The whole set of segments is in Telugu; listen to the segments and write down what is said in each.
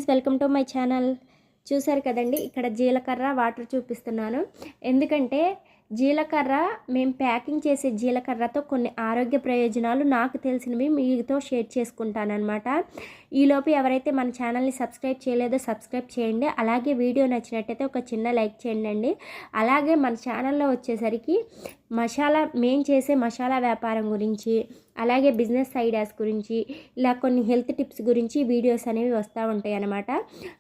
Friends, welcome to my channel. చూసారు కదండి, ఇక్కడ జీలకర్ర వాటర్ చూపిస్తున్నాను. ఎందుకంటే జీలకర్ర మేము ప్యాకింగ్ చేసే జీలకర్రతో కొన్ని ఆరోగ్య ప్రయోజనాలు నాకు తెలిసినవి మీతో షేర్ చేసుకుంటానన్నమాట. ఈలోపు ఎవరైతే మన ఛానల్ని సబ్స్క్రైబ్ చేయలేదో సబ్స్క్రైబ్ చేయండి. అలాగే వీడియో నచ్చినట్టయితే ఒక చిన్న లైక్ చేయండి. అలాగే మన ఛానల్లో వచ్చేసరికి మేము చేసే మసాలా వ్యాపారం గురించి, అలాగే బిజినెస్ ఐడియాస్ గురించి, ఇలా కొన్ని హెల్త్ టిప్స్ గురించి వీడియోస్ అనేవి వస్తూ ఉంటాయి అన్నమాట.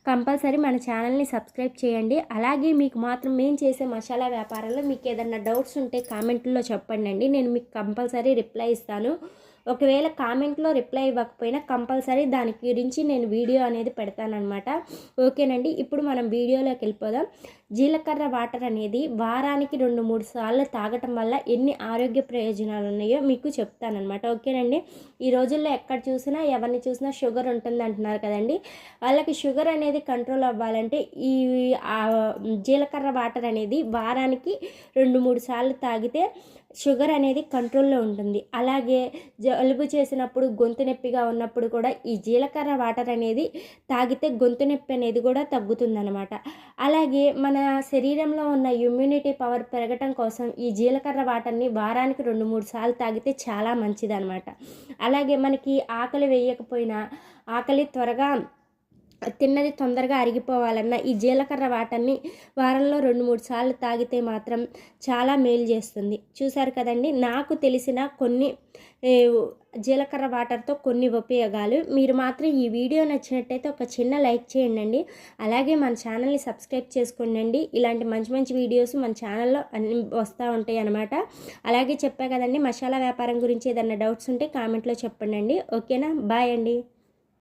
కంపల్సరీ మన ఛానల్ని సబ్స్క్రైబ్ చేయండి. అలాగే మీకు మాత్రం మేము చేసే మసాలా వ్యాపారంలో మీకు ఏదైనా డౌట్స్ ఉంటే కామెంట్లో చెప్పండి. నేను మీకు కంపల్సరీ రిప్లై ఇస్తాను. ఒకవేళ కామెంట్లో రిప్లై ఇవ్వకపోయినా కంపల్సరీ దాని గురించి నేను వీడియో అనేది పెడతానన్నమాట. ఓకేనండి, ఇప్పుడు మనం వీడియోలోకి వెళ్ళిపోదాం. జీలకర్ర వాటర్ అనేది వారానికి 2-3 సార్లు తాగటం వల్ల ఎన్ని ఆరోగ్య ప్రయోజనాలు ఉన్నాయో మీకు చెప్తానన్నమాట. ఓకేనండి, ఈ రోజుల్లో ఎక్కడ చూసినా ఎవరిని చూసినా షుగర్ ఉంటుంది అంటున్నారు కదండి. వాళ్ళకి షుగర్ అనేది కంట్రోల్ అవ్వాలంటే ఈ జీలకర్ర వాటర్ అనేది వారానికి 2-3 సార్లు తాగితే షుగర్ అనేది కంట్రోల్లో ఉంటుంది. అలాగే జలుబు చేసినప్పుడు, గొంతు నొప్పిగా ఉన్నప్పుడు కూడా ఈ జీలకర్ర వాటర్ అనేది తాగితే గొంతు నొప్పి అనేది కూడా తగ్గుతుందన్నమాట. అలాగే మన శరీరంలో ఉన్న ఇమ్యూనిటీ పవర్ పెరగటం కోసం ఈ జీలకర్ర వాటర్ని వారానికి 2-3 సార్లు తాగితే చాలా మంచిదన్నమాట. అలాగే మనకి ఆకలి వేయకపోయినా, ఆకలి త్వరగా తిన్నది తొందరగా అరిగిపోవాలన్న ఈ జీలకర్ర వాటర్ని వారంలో 2-3 సార్లు తాగితే మాత్రం చాలా మేలు చేస్తుంది. చూసారు కదండి, నాకు తెలిసిన కొన్ని జీలకర్ర వాటర్తో కొన్ని ఉపయోగాలు. మీరు మాత్రం ఈ వీడియో నచ్చినట్టయితే ఒక చిన్న లైక్ చేయండి. అలాగే మన ఛానల్ని సబ్స్క్రైబ్ చేసుకోండి. ఇలాంటి మంచి మంచి వీడియోస్ మన ఛానల్లో అన్ని వస్తూ ఉంటాయి అన్నమాట. అలాగే చెప్పా కదండి, మసాలా వ్యాపారం గురించి ఏదైనా డౌట్స్ ఉంటే కామెంట్లో చెప్పండి. ఓకేనా, బాయ్ అండి.